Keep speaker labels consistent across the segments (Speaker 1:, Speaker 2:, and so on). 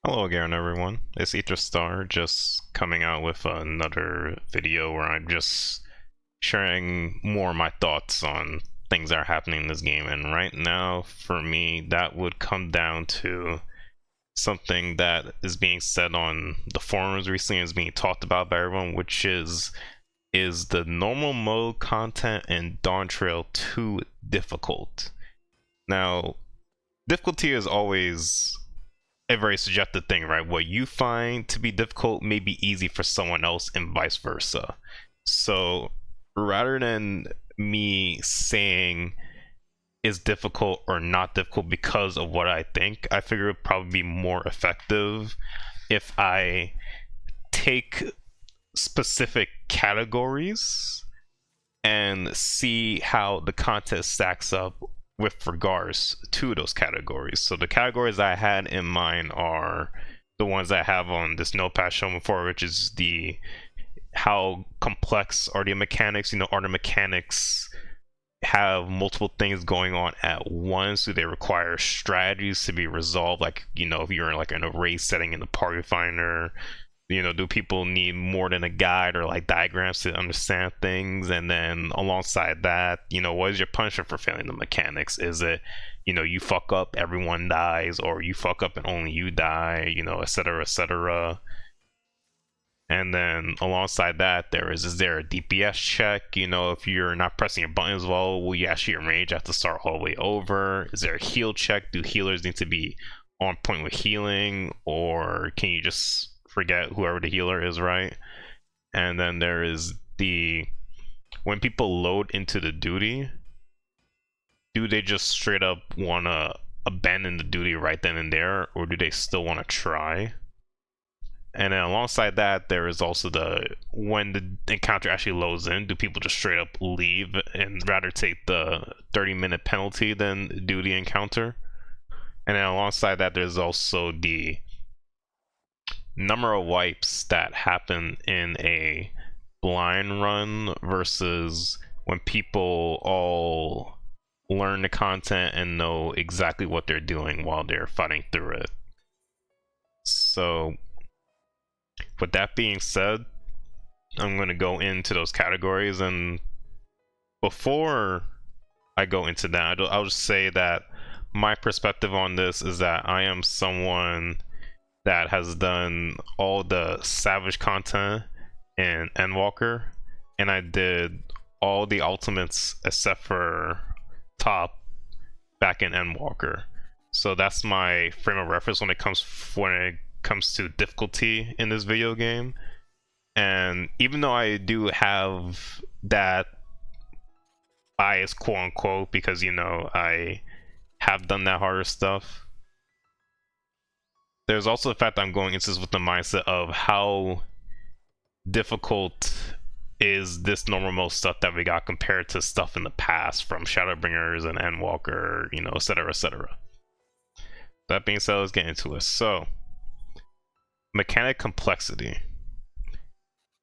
Speaker 1: Hello again, everyone. It's AetherStar, just coming out with another video where I'm just sharing more of my thoughts on things that are happening in this game. And right now, for me, that would come down to something that is being said on the forums recently, is being talked about by everyone, which is the normal mode content in Dawntrail too difficult? Now, difficulty is always a very subjective thing, right? What you find to be difficult may be easy for someone else and vice versa. So rather than me saying is difficult or not difficult because of what I think, I figure it would probably be more effective if I take specific categories and see how the content stacks up with regards to those categories. So the categories I had in mind are the ones I have on this notepad shown before, which is the how complex are the mechanics. Are the mechanics have multiple things going on at once? Do they require strategies to be resolved? Like, if you're in like an array setting in the party finder, do people need more than a guide or like diagrams to understand things? And then alongside that, what is your punishment for failing the mechanics? Is it, you fuck up, everyone dies, or you fuck up and only you die, etc., etc. And then alongside that, is there a DPS check? If you're not pressing your buttons well, will you actually enrage have to start all the way over? Is there a heal check? Do healers need to be on point with healing, or can you just forget whoever the healer is, right? And then there is when people load into the duty, do they just straight up want to abandon the duty right then and there, or do they still want to try? And then alongside that, there is also when the encounter actually loads in, do people just straight up leave and rather take the 30-minute penalty than do the encounter? And then alongside that, there's also the number of wipes that happen in a blind run versus when people all learn the content and know exactly what they're doing while they're fighting through it. So with that being said, I'm going to go into those categories, and before I go into that, I'll just say that my perspective on this is that I am someone that has done all the Savage content in Endwalker, and I did all the ultimates except for Top back in Endwalker. So that's my frame of reference when it comes to difficulty in this video game. And even though I do have that bias, quote unquote, because I have done that harder stuff, there's also the fact that I'm going into this with the mindset of how difficult is this normal mode stuff that we got compared to stuff in the past from Shadowbringers and Endwalker, etc., etc. That being said, let's get into it. So, mechanic complexity.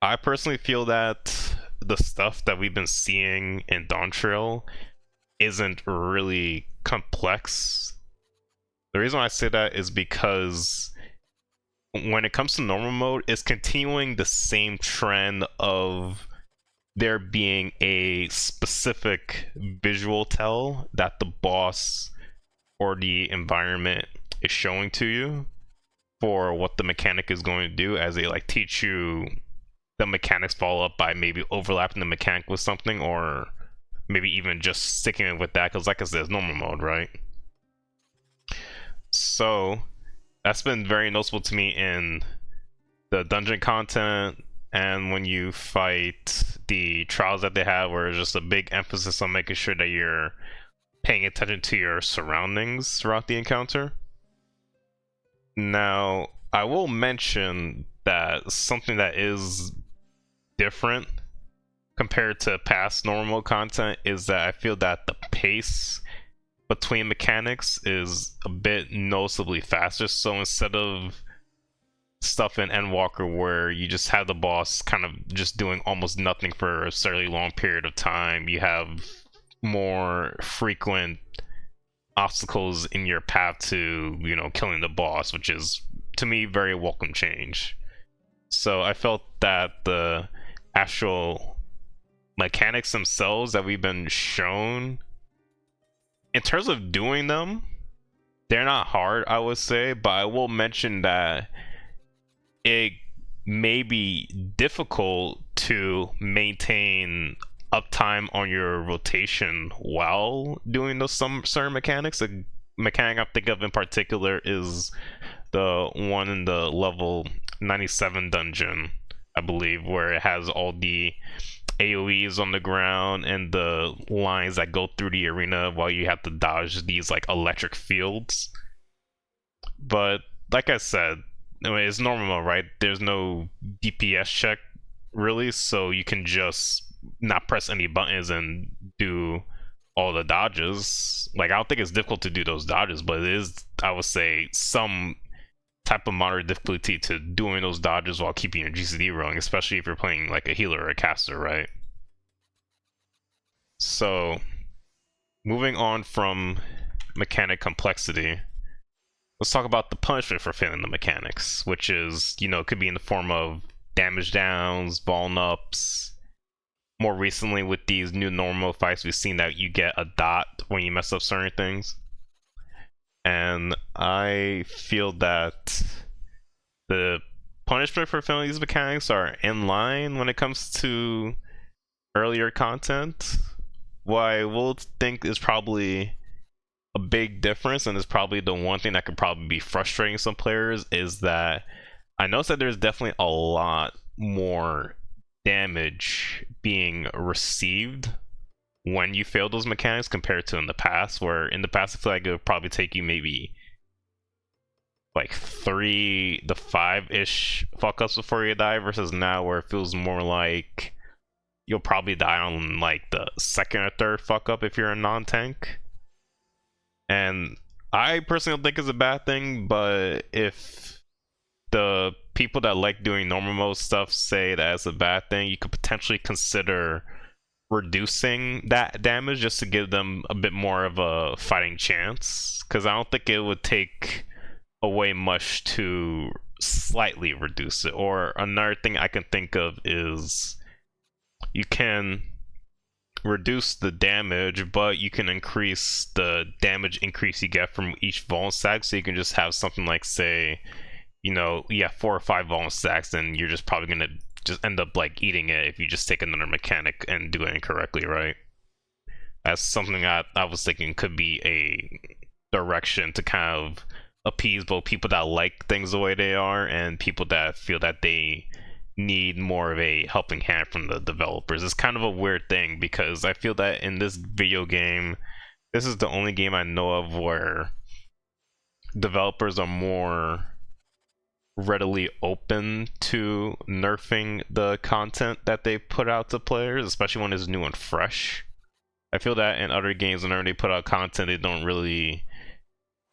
Speaker 1: I personally feel that the stuff that we've been seeing in Dawntrail isn't really complex. The reason why I say that is because when it comes to normal mode, it's continuing the same trend of there being a specific visual tell that the boss or the environment is showing to you for what the mechanic is going to do, as they like teach you the mechanics, follow up by maybe overlapping the mechanic with something, or maybe even just sticking with that, because like I said, it's normal mode, right? So that's been very noticeable to me in the dungeon content, and when you fight the trials that they have, where it's just a big emphasis on making sure that you're paying attention to your surroundings throughout the encounter. Now, I will mention that something that is different compared to past normal content is that I feel that the pace between mechanics is a bit noticeably faster. So instead of stuff in Endwalker where you just have the boss kind of just doing almost nothing for a fairly long period of time, you have more frequent obstacles in your path to, killing the boss, which is to me, very welcome change. So I felt that the actual mechanics themselves that we've been shown, in terms of doing them, they're not hard, I would say, but I will mention that it may be difficult to maintain uptime on your rotation while doing those some certain mechanics. A mechanic I think of in particular is the one in the level 97 dungeon, I believe, where it has all the AoEs on the ground and the lines that go through the arena while you have to dodge these like electric fields. But like I said, I mean, it's normal, right? There's no DPS check really, so you can just not press any buttons and do all the dodges. Like, I don't think it's difficult to do those dodges, but it is, I would say, some type of moderate difficulty to doing those dodges while keeping your GCD rolling, especially if you're playing like a healer or a caster, right? So, moving on from mechanic complexity, let's talk about the punishment for failing the mechanics, which is, you know, it could be in the form of damage downs, ball ups. More recently, with these new normal fights, we've seen that you get a dot when you mess up certain things. And I feel that the punishment for failing these mechanics are in line when it comes to earlier content. What I will think is probably a big difference, and is probably the one thing that could probably be frustrating some players, is that I noticed that there's definitely a lot more damage being received when you fail those mechanics compared to in the past, where in the past I feel like it would probably take you maybe like 3 to 5-ish fuck ups before you die, versus now where it feels more like you'll probably die on like the second or third fuck up if you're a non-tank. And I personally don't think it's a bad thing, but if the people that like doing normal mode stuff say that it's a bad thing, you could potentially consider reducing that damage just to give them a bit more of a fighting chance, because I don't think it would take away much to slightly reduce it. Or another thing I can think of is you can reduce the damage, but you can increase the damage increase you get from each vuln stack, so you can just have something like, say, you know, yeah, 4 or 5 vuln stacks, and you're just probably gonna just end up like eating it if you just take another mechanic and do it incorrectly, right? That's something that I was thinking could be a direction to kind of appease both people that like things the way they are and people that feel that they need more of a helping hand from the developers. It's kind of a weird thing, because I feel that in this video game, this is the only game I know of where developers are more readily open to nerfing the content that they put out to players, especially when it's new and fresh. I feel that in other games, whenever they put out content, they don't really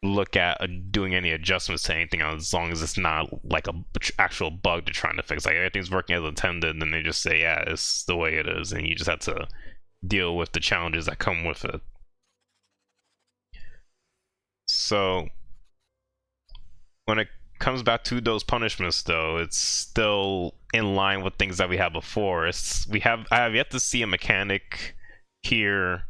Speaker 1: look at doing any adjustments to anything, as long as it's not like a actual bug they're trying to fix. Like, everything's working as intended, then they just say, yeah, it's the way it is, and you just have to deal with the challenges that come with it. So when it comes back to those punishments, though, it's still in line with things that we had before. I have yet to see a mechanic here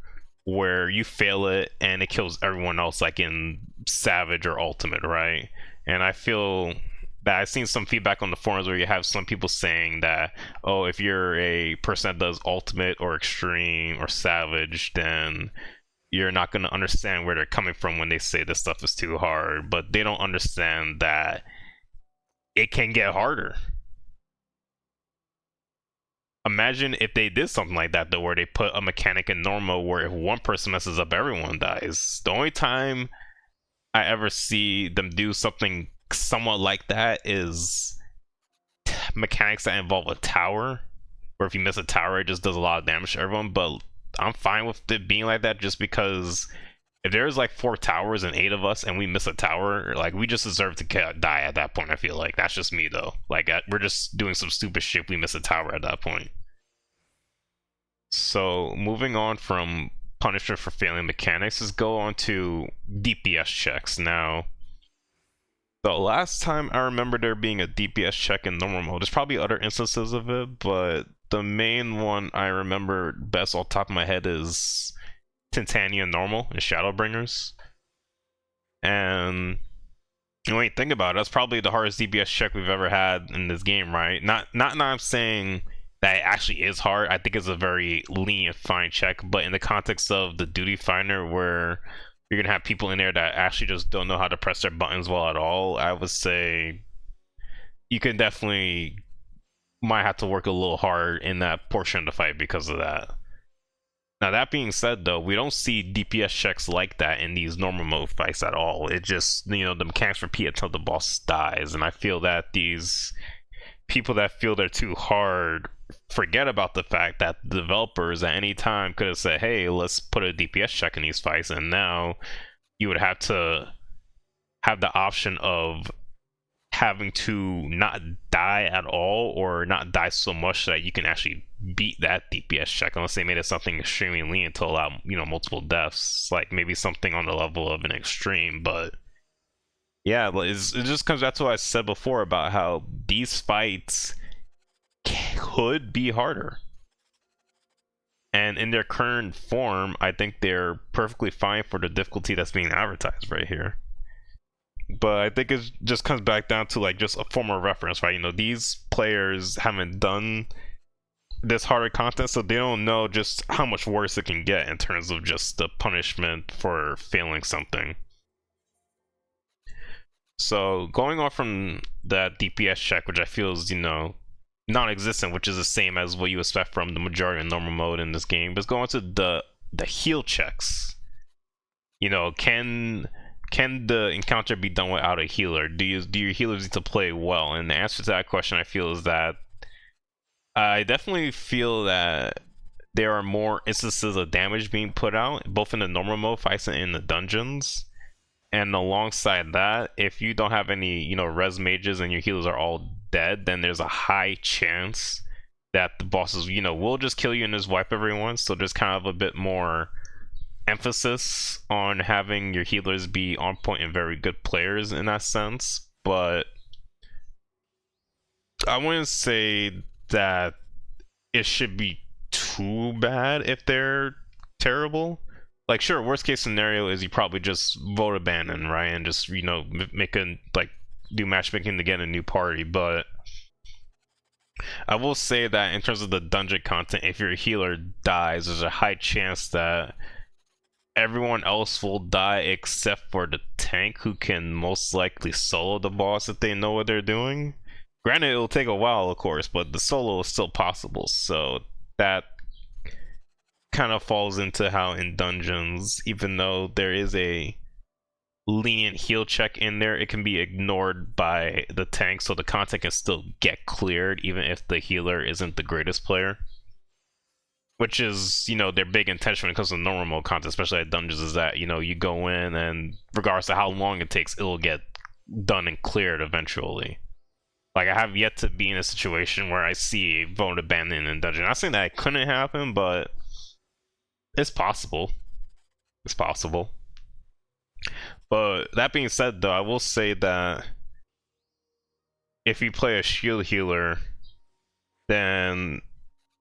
Speaker 1: where you fail it and it kills everyone else, like in Savage or Ultimate, right? And I feel that I've seen some feedback on the forums where you have some people saying that, oh, if you're a person that does Ultimate or Extreme or Savage, then you're not going to understand where they're coming from when they say this stuff is too hard. But they don't understand that it can get harder. Imagine if they did something like that, though, where they put a mechanic in normal where if one person messes up, everyone dies. The only time I ever see them do something somewhat like that is mechanics that involve a tower, where if you miss a tower, it just does a lot of damage to everyone. But I'm fine with it being like that, just because if there's like 4 towers and 8 of us and we miss a tower, like, we just deserve to die at that point. I feel like that's just me, though. Like, we're just doing some stupid shit if we miss a tower at that point. So moving on from punishment for failing mechanics, is go on to DPS checks. Now, The last time I remember there being a DPS check in normal mode, there's probably other instances of it, but the main one I remember best off the top of my head is Titania normal and Shadowbringers. And when you think about it, that's probably the hardest DPS check we've ever had in this game, right? Not I'm saying that it actually is hard. I think it's a very lenient, fine check, but in the context of the duty finder, where you're gonna have people in there that actually just don't know how to press their buttons well at all, I would say you can definitely might have to work a little hard in that portion of the fight because of that. Now that being said, though, we don't see DPS checks like that in these normal mode fights at all. It just, you know, the mechanics repeat until the boss dies, and I feel that these people that feel they're too hard forget about the fact that the developers at any time could have said, hey, let's put a DPS check in these fights, and now you would have to have the option of having to not die at all, or not die so much that you can actually beat that DPS check, unless they made it something extremely lenient to allow, you know, multiple deaths, like maybe something on the level of an extreme. But yeah, it just comes back to what I said before about how these fights could be harder. And in their current form, I think they're perfectly fine for the difficulty that's being advertised right here. But I think it just comes back down to like just a form of reference, right? You know, these players haven't done this harder content, so they don't know just how much worse it can get in terms of just the punishment for failing something. So going off from that DPS check, which I feel is, you know, non-existent, which is the same as what you expect from the majority of normal mode in this game, but going to the heal checks. You know, can the encounter be done without a healer? Do your healers need to play well? And the answer to that question, I feel, is that I definitely feel that there are more instances of damage being put out, both in the normal mode fights and in the dungeons. And alongside that, if you don't have any, you know, res mages and your healers are all dead, then there's a high chance that the bosses, you know, will just kill you and just wipe everyone. So there's kind of a bit more emphasis on having your healers be on point and very good players in that sense. But I wouldn't say that it should be too bad if they're terrible. Like, sure, worst case scenario is you probably just vote abandon, right, and just, you know, make a, like, do matchmaking to get a new party. But I will say that in terms of the dungeon content, if your healer dies, there's a high chance that everyone else will die except for the tank, who can most likely solo the boss if they know what they're doing. Granted, it'll take a while, of course, but the solo is still possible, so that kind of falls into how in dungeons, even though there is a lenient heal check in there, it can be ignored by the tank, so the content can still get cleared even if the healer isn't the greatest player. Which is, you know, their big intention when it comes to normal mode content, especially at dungeons, is that, you know, you go in and regardless of how long it takes, it'll get done and cleared eventually. Like, I have yet to be in a situation where I see a vote abandoned in dungeon. I'm not saying that it couldn't happen, but it's possible. It's possible. But that being said, though, I will say that if you play a shield healer, then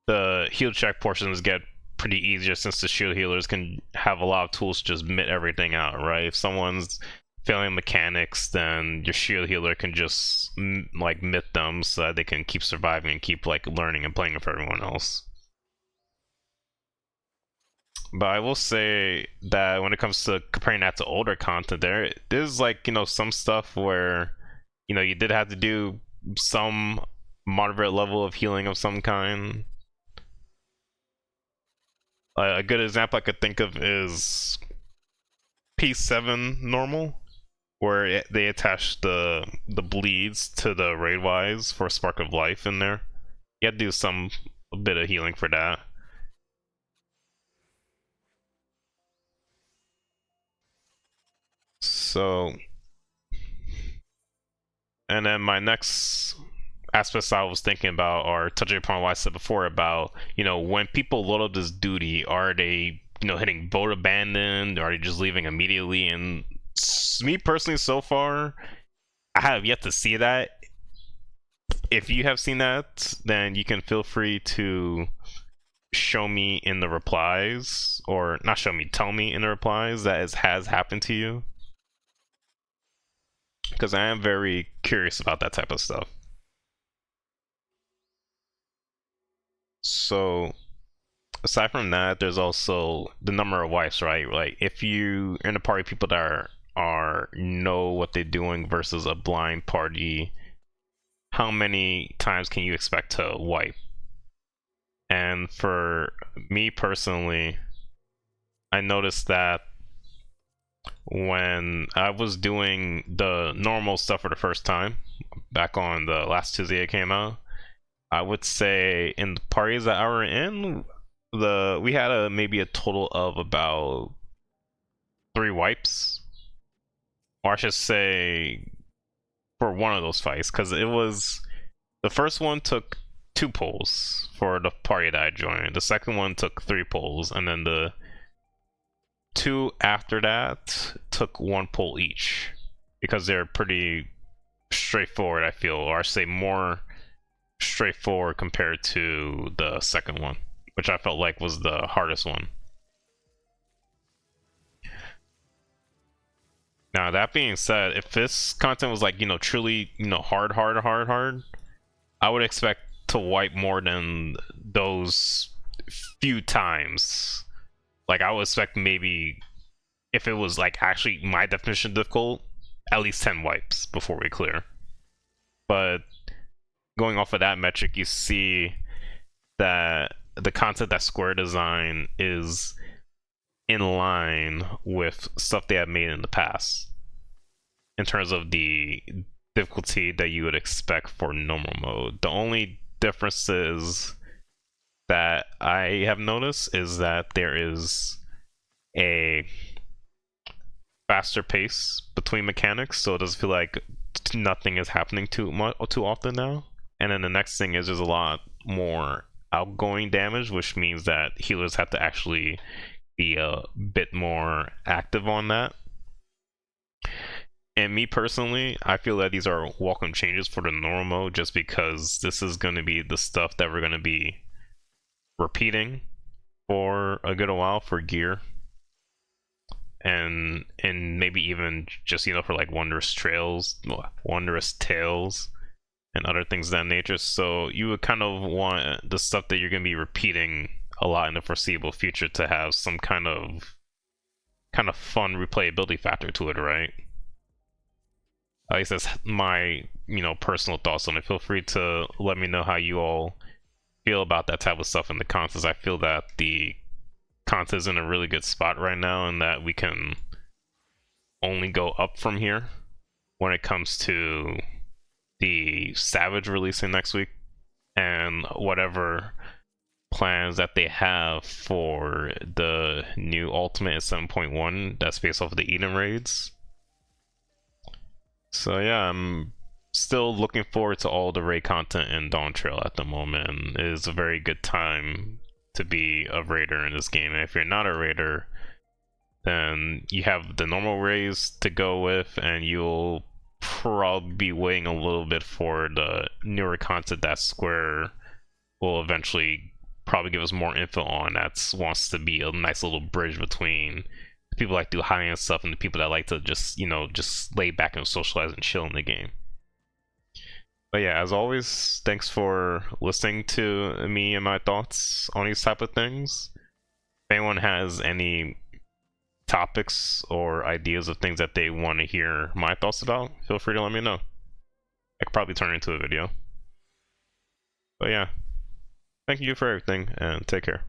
Speaker 1: the heal check portions get pretty easier, since the shield healers can have a lot of tools to just mitt everything out, right? If someone's failing mechanics, then your shield healer can just like mitt them so that they can keep surviving and keep like learning and playing with everyone else. But I will say that when it comes to comparing that to older content, there's like, you know, some stuff where, you know, you did have to do some moderate level of healing of some kind. A good example I could think of is P7 normal, where they attach the bleeds to the raid wise for Spark of Life in there. You had to do a bit of healing for that. So, and then my next aspects I was thinking about, or touching upon what I said before about, you know, when people load up this duty, are they, you know, hitting vote abandoned, or are they just leaving immediately? And me personally, so far, I have yet to see that. If you have seen that, then you can feel free to show me in the replies, or not show me, tell me in the replies that it has happened to you, because I am very curious about that type of stuff. So aside from that, there's also the number of wipes, right? Like if you in a party of people that are know what they're doing versus a blind party, how many times can you expect to wipe? And for me personally, I noticed that when I was doing the normal stuff for the first time, back on the last Tuesday it came out, I would say in the parties that I were in, we had maybe a total of about 3 wipes, or I should say for one of those fights, because it was the first one took 2 pulls for the party that I joined. The second one took 3 pulls, and then the 2 after that took 1 pull each, because they're pretty straightforward, I feel, or I say more straightforward compared to the second one, which I felt like was the hardest one. Now that being said, if this content was like, truly, hard, I would expect to wipe more than those few times. Like I would expect maybe, if it was like actually my definition of difficult, at least 10 wipes before we clear. But going off of that metric, you see that the content that Square Design is in line with stuff they have made in the past in terms of the difficulty that you would expect for normal mode. The only differences that I have noticed is that there is a faster pace between mechanics, so it doesn't feel like nothing is happening too often now. And then the next thing is there's a lot more outgoing damage, which means that healers have to actually be a bit more active on that. And me personally, I feel that these are welcome changes for the normal mode, just because this is going to be the stuff that we're going to be repeating for a good while for gear, and maybe even just for like wondrous tales, and other things of that nature. So you would kind of want the stuff that you're going to be repeating a lot in the foreseeable future to have some kind of fun replayability factor to it, right? At least that's my personal thoughts on it. Feel free to let me know how you all feel about that type of stuff in the comments. I feel that the content is in a really good spot right now, and that we can only go up from here when it comes to the Savage releasing next week, and whatever plans that they have for the new Ultimate at 7.1 that's based off of the Eden raids. So yeah, I'm still looking forward to all the raid content in Dawntrail at the moment. It is a very good time to be a raider in this game, and if you're not a raider, then you have the normal raids to go with, and you'll probably be waiting a little bit for the newer content that Square will eventually probably give us more info on. That wants to be a nice little bridge between the people that like to do high-end stuff and the people that like to just just lay back and socialize and chill in the game. But yeah, as always, thanks for listening to me and my thoughts on these type of things. If anyone has any topics or ideas of things that they want to hear my thoughts about, feel free to let me know. I could probably turn it into a video. But yeah, thank you for everything, and take care.